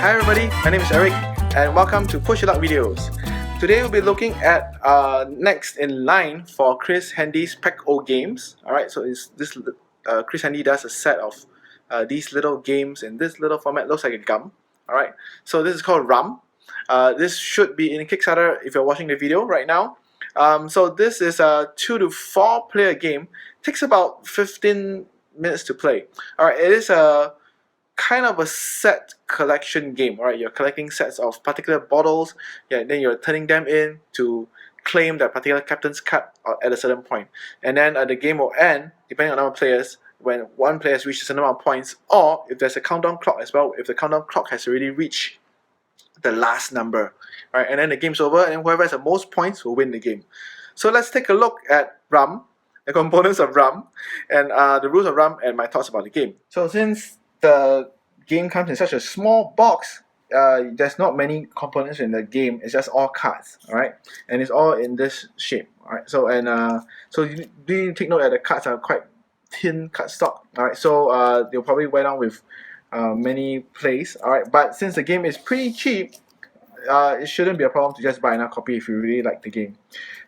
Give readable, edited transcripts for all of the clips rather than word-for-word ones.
Hi everybody, my name is Eric and welcome to Push Your Luck Videos. Today we'll be looking at next in line for Chris Handy's Pack-O games. Alright, so Chris Handy does a set of these little games in this little format, looks like a gum. Alright, so this is called RUM. This should be in Kickstarter if you're watching the video right now. So this is a 2 to 4 player game. Takes about 15 minutes to play. Alright, it is a kind of a set collection game. Alright, you're collecting sets of particular bottles, then you're turning them in to claim that particular captain's card at a certain point. And then the game will end, depending on the number of players, when one player has reached a certain amount of points, or if there's a countdown clock as well, if the countdown clock has already reached the last number. Right, and then the game's over, and whoever has the most points will win the game. So let's take a look at RUM, the components of RUM, and the rules of RUM, and my thoughts about the game. So since the game comes in such a small box, there's not many components in the game. It's just all cards, alright, and it's all in this shape. Alright, so you do need to take note that the cards are quite thin cardstock. Alright, so they'll probably wear down with many plays. Alright, but since the game is pretty cheap, it shouldn't be a problem to just buy another copy if you really like the game.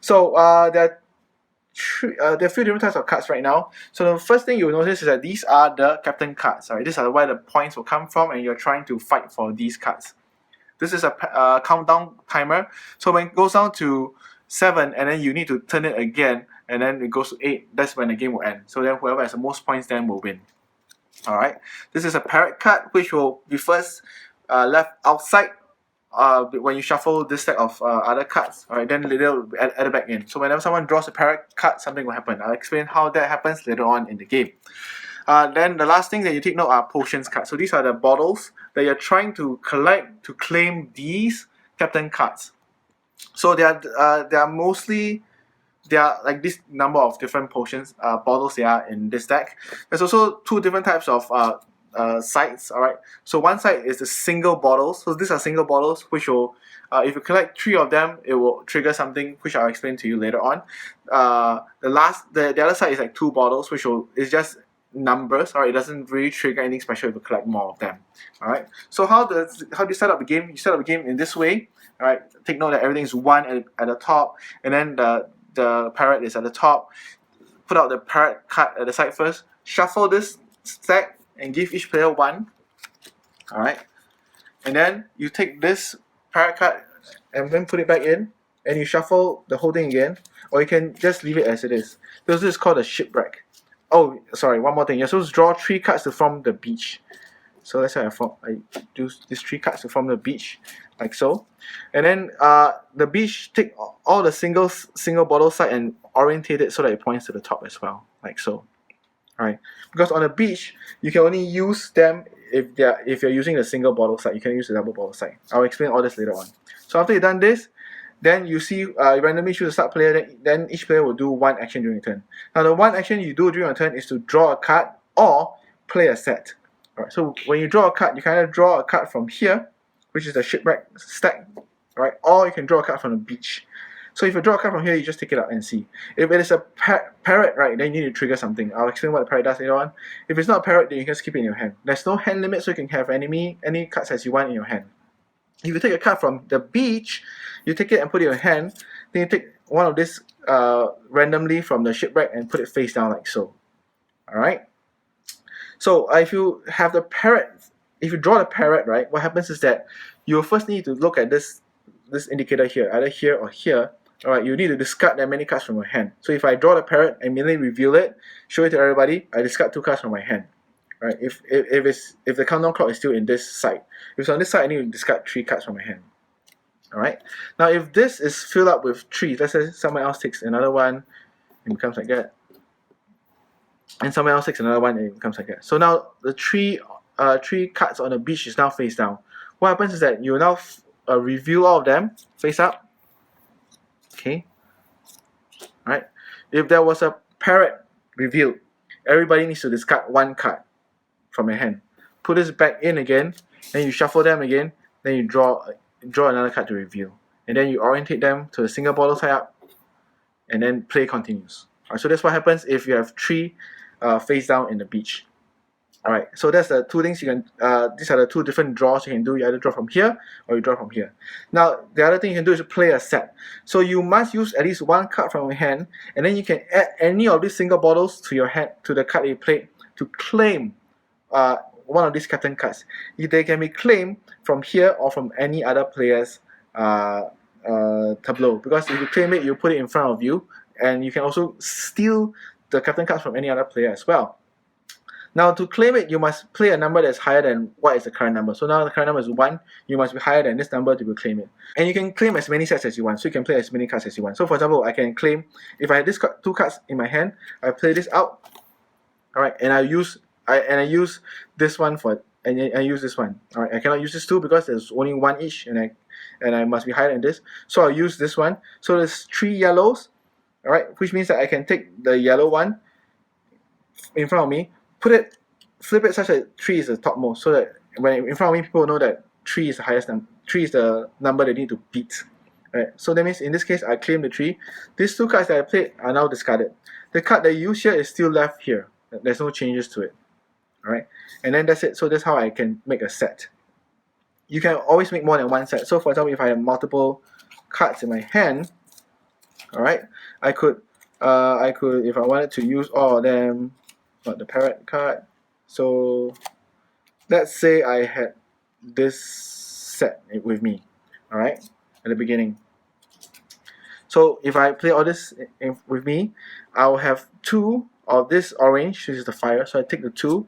So there are a few different types of cards right now. So the first thing you'll notice is that these are the captain cards. Right? These are where the points will come from, and you're trying to fight for these cards. This is a countdown timer. So when it goes down to 7, and then you need to turn it again, and then it goes to 8, that's when the game will end. So then whoever has the most points then will win. Alright. This is a parrot card, which will be first left outside when you shuffle this stack of other cards. Alright, then later will be added back in. So whenever someone draws a parrot card, something will happen. I'll explain how that happens later on in the game. Then the last thing that you take note are potions cards. So these are the bottles that you're trying to collect to claim these captain cards. So there are like this number of different potions bottles there are in this deck. There's also 2 different types of sides. Alright, so one side is the single bottles. So these are single bottles which will, if you collect 3 of them, it will trigger something which I'll explain to you later on. The other side is like 2 bottles, which is just numbers. Alright, it doesn't really trigger anything special if you collect more of them. Alright, so how do you set up the game? You set up the game in this way. Alright, take note that everything is 1 at the top, and then the parrot is at the top. Put out the parrot card at the side first. Shuffle this stack and give each player 1. Alright. And then you take this parrot card and then put it back in, and you shuffle the whole thing again. Or you can just leave it as it is. Because this is called a shipwreck. Oh, sorry, one more thing. You're supposed to draw 3 cards to form the beach. So let's say I do these 3 cards to form the beach, like so. And then the beach, take all the single bottle side and orientate it so that it points to the top as well, like so. Alright, because on the beach you can only use them if you're using the single bottle side. You can use the double bottle side. I'll explain all this later on. So after you've done this, then you see randomly choose a start player. Then each player will do 1 action during your turn. Now the 1 action you do during your turn is to draw a card or play a set. Alright, so when you draw a card, you can either draw a card from here, which is the shipwreck stack, right? Or you can draw a card from the beach. So if you draw a card from here, you just take it out and see. If it is a parrot, right, then you need to trigger something. I'll explain what the parrot does later on. If it's not a parrot, then you can just keep it in your hand. There's no hand limit, so you can have any cards as you want in your hand. If you take a card from the beach, you take it and put it in your hand. Then you take one of this randomly from the shipwreck and put it face down like so. Alright? So if you have the parrot, if you draw the parrot, right, what happens is that you'll first need to look at this indicator here, either here or here. Alright, you need to discard that many cards from your hand. So if I draw the parrot and immediately reveal it, show it to everybody, I discard 2 cards from my hand. Right? If the countdown clock is still in this side. If it's on this side, I need to discard 3 cards from my hand. Alright? Now if this is filled up with 3, let's say someone else takes another one, it becomes like that. And someone else takes another one and it becomes like that. So now the 3 cards on the beach is now face down. What happens is that you now reveal all of them face up. Okay. Alright. If there was a parrot revealed, everybody needs to discard 1 card from your hand. Put this back in again, then you shuffle them again, then you draw another card to reveal. And then you orientate them to a single bottle side up, and then play continues. Alright, so that's what happens if you have 3 face down in the beach. Alright, so that's the two things you can, these are the two different draws you can do. You either draw from here or you draw from here. Now, the other thing you can do is play a set. So you must use at least one card from your hand, and then you can add any of these single bottles to your hand, to the card that you played, to claim one of these captain cards. They can be claimed from here or from any other player's tableau. Because if you claim it, you put it in front of you, and you can also steal the captain cards from any other player as well. Now, to claim it, you must play a number that's higher than what is the current number. So now the current number is 1, you must be higher than this number to claim it. And you can claim as many sets as you want, so you can play as many cards as you want. So for example, I can claim, if I have this two cards in my hand, I play this out, alright, and I use this one for, and I use this one. Alright, I cannot use this two because there's only one each, and I must be higher than this. So I'll use this one. So there's 3 yellows, alright, which means that I can take the yellow one in front of me, flip it such that 3 is the topmost, so that when in front of me, people know that 3 is the highest number. 3 is the number they need to beat. Right? So that means in this case, I claim the 3. These 2 cards that I played are now discarded. The card that you use here is still left here. There's no changes to it. Alright? And then that's it. So that's how I can make a set. You can always make more than one set. So for example, if I have multiple cards in my hand, alright, I could, if I wanted to use all of them, the parrot card. So let's say I had this set with me, alright, at the beginning. So if I play all this with me, I'll have 2 of this orange, which is the fire. So I take the 2,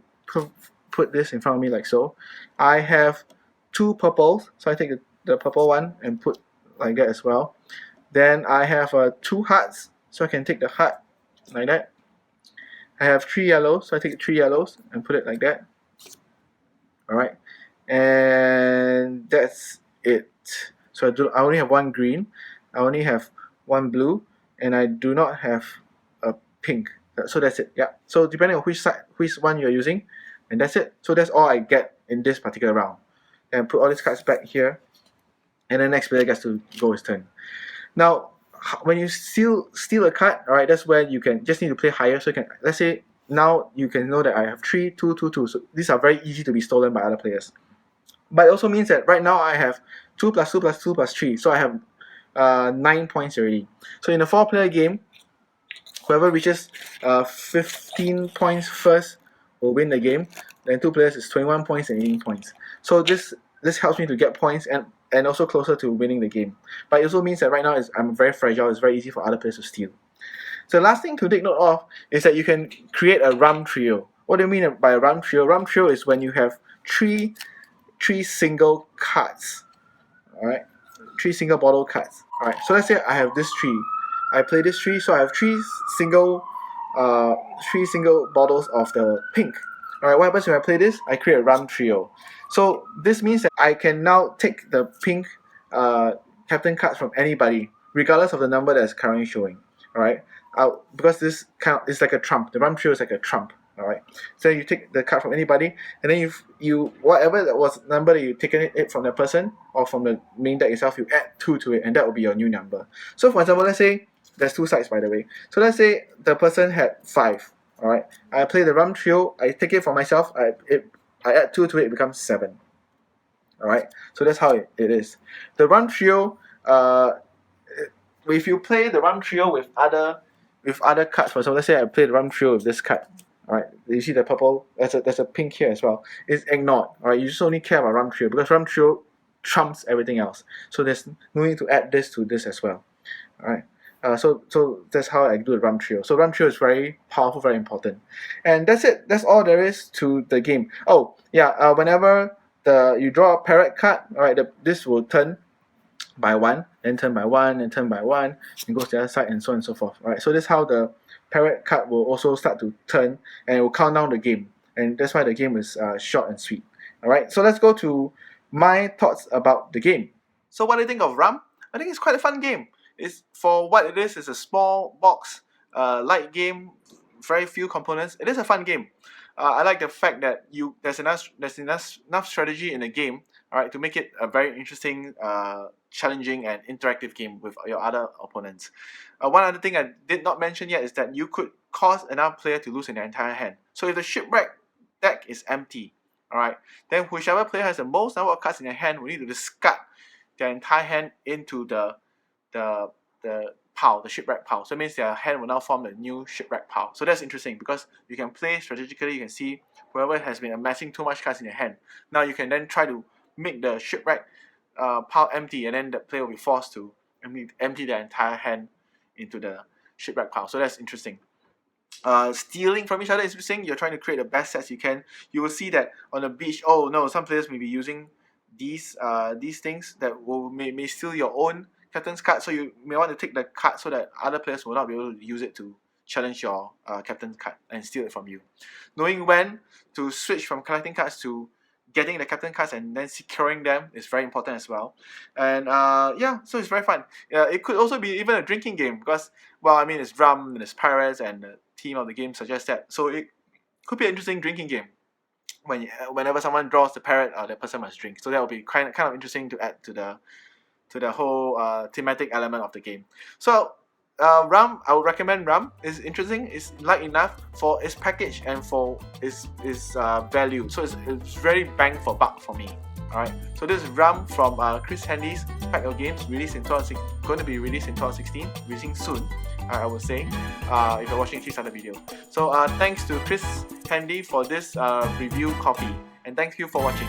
put this in front of me like so. I have 2 purples, so I take the purple one and put like that as well. Then I have 2 hearts, so I can take the heart like that. I have 3 yellows, so I take 3 yellows and put it like that. Alright, and that's it. So I only have 1 green, I only have 1 blue, and I do not have a pink. So that's it. Yeah. So depending on which one you're using, and that's it. So that's all I get in this particular round. And put all these cards back here, and the next player gets to go his turn. Now, when you steal a card, alright, that's where you can just need to play higher. So you can, let's say now you can know that I have 3, 2, 2, 2. So these are very easy to be stolen by other players. But it also means that right now I have 2 plus 2 plus 2 plus 3. So I have 9 points already. So in a 4-player game, whoever reaches 15 points first will win the game. Then 2 players is 21 points and 18 points. So this helps me to get points and also closer to winning the game. But it also means that right now I'm very fragile. It's very easy for other players to steal. So the last thing to take note of is that you can create a RUM trio. What do you mean by a RUM trio? RUM trio is when you have three single cards. Alright? 3 single bottle cards. Alright, so let's say I have this 3. I play this 3, so I have 3 single bottles of the pink. Alright, what happens when I play this? I create a RUM trio. So this means that I can now take the pink captain cards from anybody, regardless of the number that's currently showing. Alright, because this is like a trump. The RUM trio is like a trump. Alright, so you take the card from anybody, and then you whatever that was number that you taken it from the person or from the main deck itself, you add 2 to it, and that will be your new number. So for example, let's say there's 2 sides, by the way. So let's say the person had 5. Alright, I play the RUM trio, I take it for myself, I add 2 to it, it becomes 7. Alright, so that's how it is. The RUM trio, if you play the RUM trio with other cards, for example, let's say I play the RUM trio with this card. Alright, you see the purple, there's a pink here as well. It's ignored. Alright, you just only care about RUM trio because RUM trio trumps everything else. So there's no need to add this to this as well. Alright. So that's how I do the RUM trio. So RUM trio is very powerful, very important. And that's it. That's all there is to the game. Oh, yeah, whenever you draw a parrot card, alright, this will turn by 1, then turn by 1, and turn by 1, and goes to the other side, and so on and so forth. Alright, so that's how the parrot card will also start to turn, and it will count down the game. And that's why the game is short and sweet. Alright, so let's go to my thoughts about the game. So what do you think of RUM? I think it's quite a fun game. It's, for what it is, it's a small box, light game, very few components. It is a fun game. I like the fact that there's enough strategy in the game, alright, to make it a very interesting, challenging and interactive game with your other opponents. One other thing I did not mention yet is that you could cause another player to lose in their entire hand. So if the shipwreck deck is empty. Alright, then whichever player has the most number of cards in their hand will need to discard their entire hand into the pile, the shipwreck pile. So it means their hand will now form a new shipwreck pile. So that's interesting because you can play strategically. You can see whoever has been amassing too much cards in their hand. Now you can then try to make the shipwreck pile empty, and then the player will be forced to empty their entire hand into the shipwreck pile. So that's interesting. Stealing from each other is interesting. You're trying to create the best sets you can. You will see that on the beach, oh no, some players may be using these things that may steal your own captain's card. So you may want to take the card so that other players will not be able to use it to challenge your captain's card and steal it from you. Knowing when to switch from collecting cards to getting the captain cards and then securing them is very important as well. And yeah, so it's very fun. It could also be even a drinking game because, well, I mean, it's RUM and it's pirates, and the theme of the game suggests that. So it could be an interesting drinking game. Whenever someone draws the parrot, that person must drink. So that will be kind of interesting to add to the whole thematic element of the game. So RUM, I would recommend RUM. It's interesting. It's light enough for its package and for its value. So it's very bang for buck for me. Alright. So this is RUM from Chris Handy's pack of games, going to be released in 2016, releasing soon. I would say, if you're watching a Kickstarter video. So thanks to Chris Handy for this review copy, and thank you for watching.